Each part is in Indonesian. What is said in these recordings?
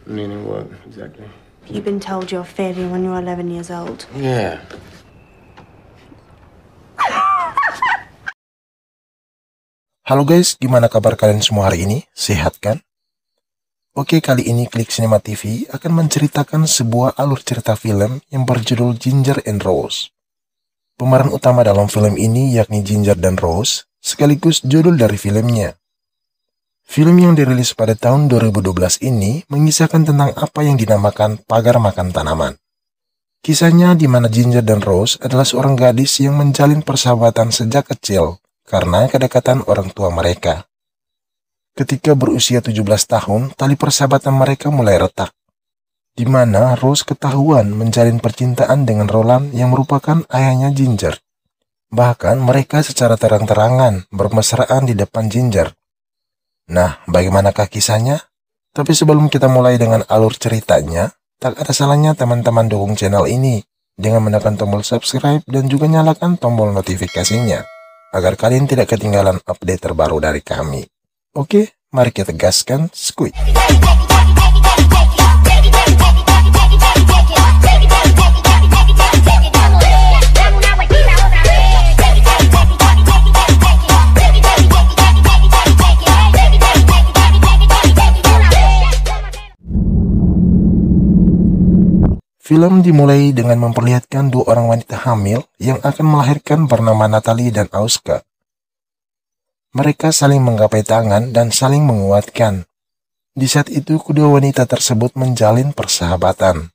Meaning what, exactly? You've been told you're failing when you're 11 years old. Yeah. Halo guys, gimana kabar kalian semua hari ini? Sehat kan? Oke, kali ini Klik Cinema TV akan menceritakan sebuah alur cerita film yang berjudul Ginger and Rose. Pemeran utama dalam film ini yakni Ginger dan Rose, sekaligus judul dari filmnya. Film yang dirilis pada tahun 2012 ini mengisahkan tentang apa yang dinamakan pagar makan tanaman. Kisahnya di mana Ginger dan Rose adalah seorang gadis yang menjalin persahabatan sejak kecil karena kedekatan orang tua mereka. Ketika berusia 17 tahun, tali persahabatan mereka mulai retak, di mana Rose ketahuan menjalin percintaan dengan Roland yang merupakan ayahnya Ginger. Bahkan mereka secara terang-terangan bermesraan di depan Ginger. Nah, bagaimanakah kisahnya? Tapi sebelum kita mulai dengan alur ceritanya, tak ada salahnya teman-teman dukung channel ini dengan menekan tombol subscribe dan juga nyalakan tombol notifikasinya, agar kalian tidak ketinggalan update terbaru dari kami. Oke, mari kita gaskan Squid. Film dimulai dengan memperlihatkan dua orang wanita hamil yang akan melahirkan bernama Natalie dan Auska. Mereka saling menggapai tangan dan saling menguatkan. Di saat itu kedua wanita tersebut menjalin persahabatan.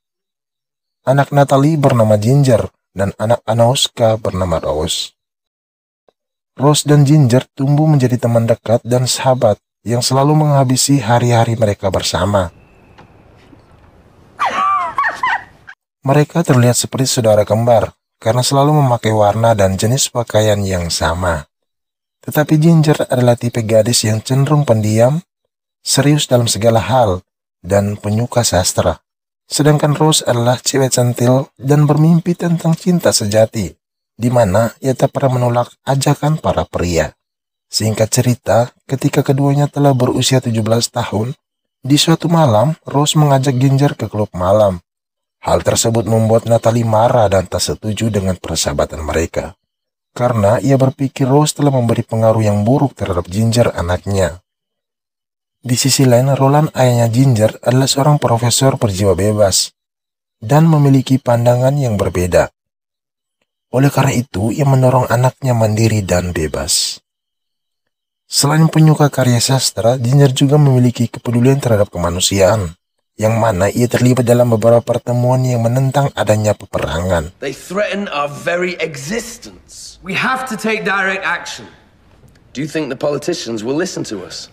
Anak Natalie bernama Ginger dan anak Auska bernama Rose. Rose dan Ginger tumbuh menjadi teman dekat dan sahabat yang selalu menghabisi hari-hari mereka bersama. Mereka terlihat seperti saudara kembar karena selalu memakai warna dan jenis pakaian yang sama. Tetapi Ginger adalah tipe gadis yang cenderung pendiam, serius dalam segala hal, dan penyuka sastra. Sedangkan Rose adalah cewek centil dan bermimpi tentang cinta sejati, di mana ia tak pernah menolak ajakan para pria. Singkat cerita, ketika keduanya telah berusia 17 tahun, di suatu malam Rose mengajak Ginger ke klub malam. Hal tersebut membuat Natalie marah dan tak setuju dengan persahabatan mereka, karena ia berpikir Rose telah memberi pengaruh yang buruk terhadap Ginger anaknya. Di sisi lain, Roland, ayahnya Ginger, adalah seorang profesor berjiwa bebas dan memiliki pandangan yang berbeda. Oleh karena itu, ia mendorong anaknya mandiri dan bebas. Selain penyuka karya sastra, Ginger juga memiliki kepedulian terhadap kemanusiaan, yang mana ia terlibat dalam beberapa pertemuan yang menentang adanya peperangan. They threaten our very existence. We have to take direct action. Do you think the politicians will listen to us?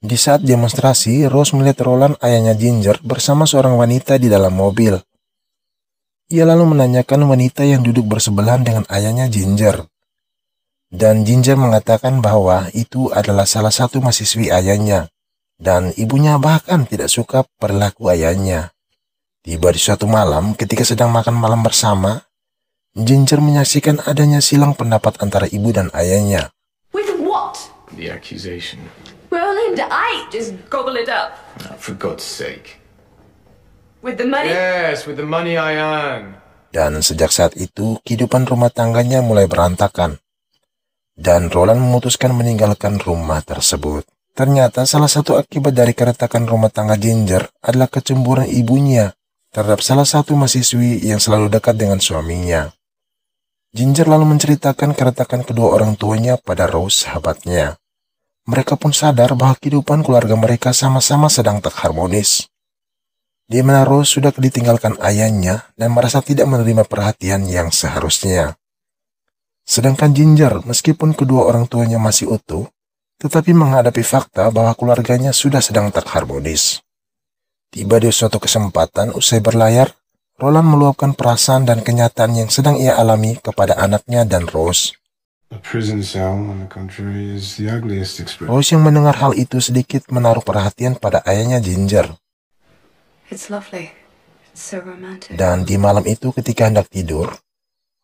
Di saat demonstrasi, Rose melihat Roland, ayahnya Ginger, bersama seorang wanita di dalam mobil. Ia lalu menanyakan wanita yang duduk bersebelahan dengan ayahnya Ginger. Dan Ginger mengatakan bahwa itu adalah salah satu mahasiswi ayahnya. Dan ibunya bahkan tidak suka perilaku ayahnya. Tiba di suatu malam ketika sedang makan malam bersama, Ginger menyaksikan adanya silang pendapat antara ibu dan ayahnya. With what? The accusation. Roland, I just gobble it up. Oh, for God's sake. With the money? Yes, with the money I earn. Dan sejak saat itu, kehidupan rumah tangganya mulai berantakan. Dan Roland memutuskan meninggalkan rumah tersebut. Ternyata salah satu akibat dari keretakan rumah tangga Ginger adalah kecemburuan ibunya terhadap salah satu mahasiswi yang selalu dekat dengan suaminya. Ginger lalu menceritakan keretakan kedua orang tuanya pada Rose, sahabatnya. Mereka pun sadar bahwa kehidupan keluarga mereka sama-sama sedang tak harmonis, di mana Rose sudah ditinggalkan ayahnya dan merasa tidak menerima perhatian yang seharusnya. Sedangkan Ginger, meskipun kedua orang tuanya masih utuh, tetapi menghadapi fakta bahwa keluarganya sudah sedang tak harmonis. Tiba di suatu kesempatan usai berlayar, Roland meluapkan perasaan dan kenyataan yang sedang ia alami kepada anaknya dan Rose. A prison cell, on the contrary, is the ugliest expression. Rose yang mendengar hal itu sedikit menaruh perhatian pada ayahnya Ginger. It's lovely. It's so romantic. Dan di malam itu ketika hendak tidur,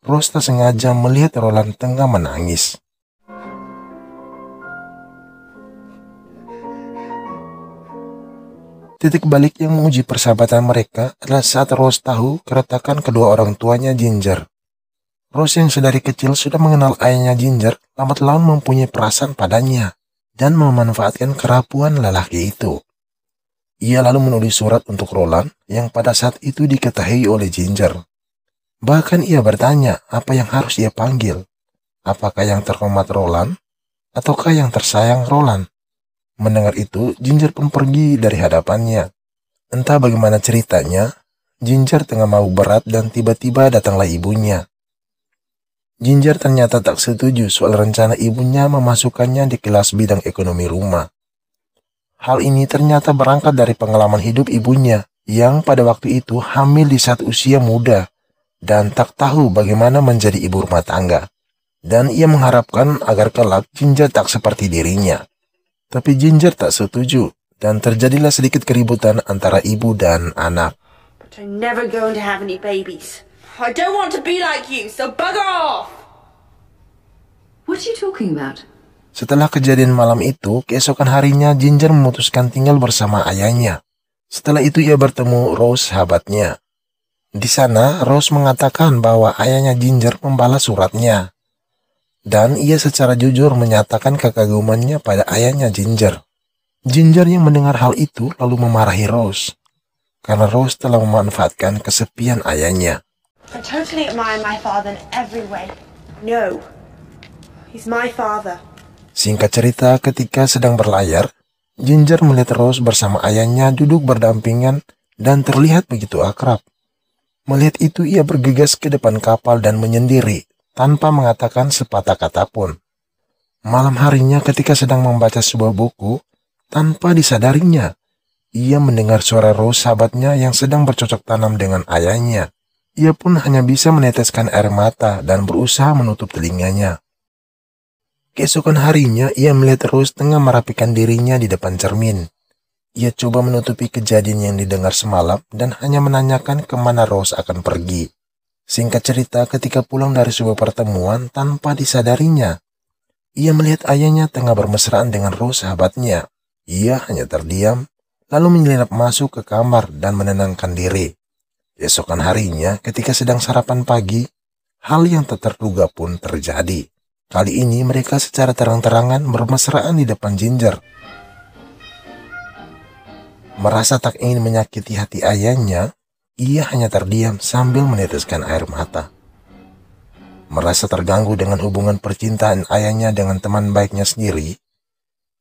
Rose tak sengaja melihat Roland tengah menangis. Titik balik yang menguji persahabatan mereka adalah saat Rose tahu keretakan kedua orang tuanya Ginger. Rose yang sedari kecil sudah mengenal ayahnya Ginger, lambat laun mempunyai perasaan padanya dan memanfaatkan kerapuan lelaki itu. Ia lalu menulis surat untuk Roland yang pada saat itu diketahui oleh Ginger. Bahkan ia bertanya apa yang harus ia panggil. Apakah yang terhormat Roland ataukah yang tersayang Roland? Mendengar itu, Ginger pun pergi dari hadapannya. Entah bagaimana ceritanya, Ginger tengah mabuk berat dan tiba-tiba datanglah ibunya. Ginger ternyata tak setuju soal rencana ibunya memasukkannya di kelas bidang ekonomi rumah. Hal ini ternyata berangkat dari pengalaman hidup ibunya yang pada waktu itu hamil di saat usia muda dan tak tahu bagaimana menjadi ibu rumah tangga. Dan ia mengharapkan agar kelak Ginger tak seperti dirinya. Tapi Ginger tak setuju dan terjadilah sedikit keributan antara ibu dan anak. But I'm never going to have any babies. I don't want to be like you, so bugger off! What are you talking about? Setelah kejadian malam itu, keesokan harinya Ginger memutuskan tinggal bersama ayahnya. Setelah itu ia bertemu Rose, sahabatnya. Di sana, Rose mengatakan bahwa ayahnya Ginger membalas suratnya. Dan ia secara jujur menyatakan kekagumannya pada ayahnya Ginger. Ginger yang mendengar hal itu lalu memarahi Rose. Karena Rose telah memanfaatkan kesepian ayahnya. I totally admire my father in every way. No. He's my father. Singkat cerita, ketika sedang berlayar, Ginger melihat Rose bersama ayahnya duduk berdampingan dan terlihat begitu akrab. Melihat itu, ia bergegas ke depan kapal dan menyendiri, tanpa mengatakan sepatah kata pun. Malam harinya ketika sedang membaca sebuah buku, tanpa disadarinya, ia mendengar suara Rose, sahabatnya yang sedang bercocok tanam dengan ayahnya. Ia pun hanya bisa meneteskan air mata dan berusaha menutup telinganya. Keesokan harinya, ia melihat Rose tengah merapikan dirinya di depan cermin. Ia coba menutupi kejadian yang didengar semalam dan hanya menanyakan kemana Rose akan pergi. Singkat cerita, ketika pulang dari sebuah pertemuan tanpa disadarinya, ia melihat ayahnya tengah bermesraan dengan Rose, sahabatnya. Ia hanya terdiam, lalu menyelinap masuk ke kamar dan menenangkan diri. Esokan harinya, ketika sedang sarapan pagi, hal yang tak terduga pun terjadi. Kali ini mereka secara terang-terangan bermesraan di depan Ginger. Merasa tak ingin menyakiti hati ayahnya, ia hanya terdiam sambil meneteskan air mata. Merasa terganggu dengan hubungan percintaan ayahnya dengan teman baiknya sendiri,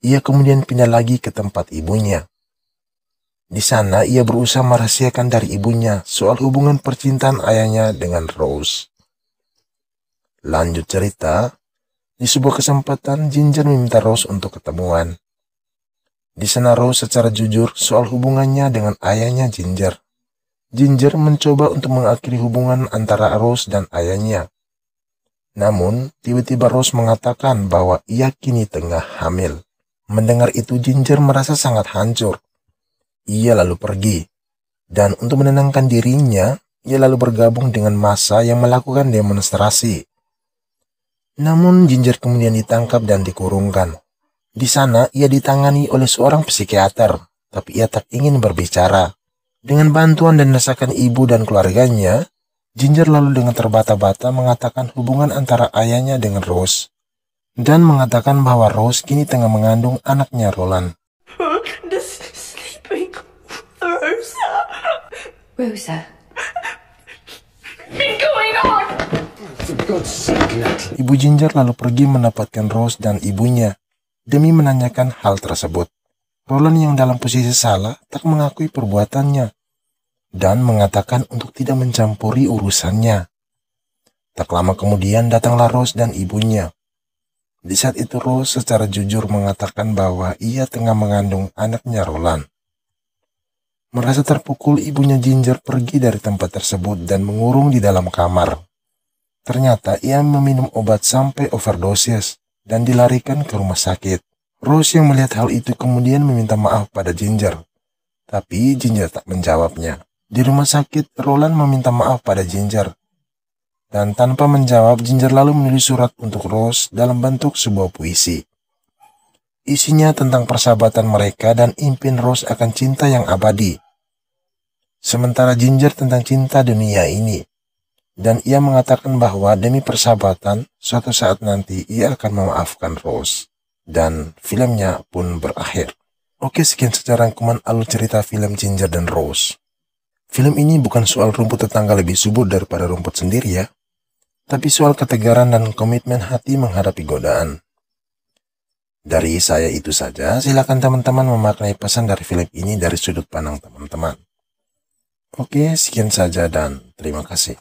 ia kemudian pindah lagi ke tempat ibunya. Di sana ia berusaha merahasiakan dari ibunya soal hubungan percintaan ayahnya dengan Rose. Lanjut cerita, di sebuah kesempatan Ginger meminta Rose untuk ketemuan. Di sana Rose secara jujur soal hubungannya dengan ayahnya Ginger. Ginger mencoba untuk mengakhiri hubungan antara Rose dan ayahnya. Namun, tiba-tiba Rose mengatakan bahwa ia kini tengah hamil. Mendengar itu Ginger merasa sangat hancur. Ia lalu pergi, dan untuk menenangkan dirinya, ia lalu bergabung dengan massa yang melakukan demonstrasi. Namun Ginger kemudian ditangkap dan dikurungkan. Di sana ia ditangani oleh seorang psikiater, tapi ia tak ingin berbicara. Dengan bantuan dan desakan ibu dan keluarganya, Ginger lalu dengan terbata-bata mengatakan hubungan antara ayahnya dengan Rose, dan mengatakan bahwa Rose kini tengah mengandung anaknya Roland. Rosa. Ibu Ginger lalu pergi mendapatkan Rose dan ibunya demi menanyakan hal tersebut. Roland yang dalam posisi salah tak mengakui perbuatannya dan mengatakan untuk tidak mencampuri urusannya. Tak lama kemudian datanglah Rose dan ibunya. Di saat itu Rose secara jujur mengatakan bahwa ia tengah mengandung anaknya Roland. Merasa terpukul, ibunya Ginger pergi dari tempat tersebut dan mengurung di dalam kamar. Ternyata ia meminum obat sampai overdosis dan dilarikan ke rumah sakit. Rose yang melihat hal itu kemudian meminta maaf pada Ginger. Tapi Ginger tak menjawabnya. Di rumah sakit, Roland meminta maaf pada Ginger. Dan tanpa menjawab, Ginger lalu menulis surat untuk Rose dalam bentuk sebuah puisi. Isinya tentang persahabatan mereka dan impian Rose akan cinta yang abadi. Sementara Ginger tentang cinta dunia ini. Dan ia mengatakan bahwa demi persahabatan, suatu saat nanti ia akan memaafkan Rose. Dan filmnya pun berakhir. Oke, sekian saja rangkuman alur cerita film Ginger dan Rose. Film ini bukan soal rumput tetangga lebih subur daripada rumput sendiri ya, tapi soal ketegaran dan komitmen hati menghadapi godaan. Dari saya itu saja, silakan teman-teman memaknai pesan dari film ini dari sudut pandang teman-teman. Oke, sekian saja dan terima kasih.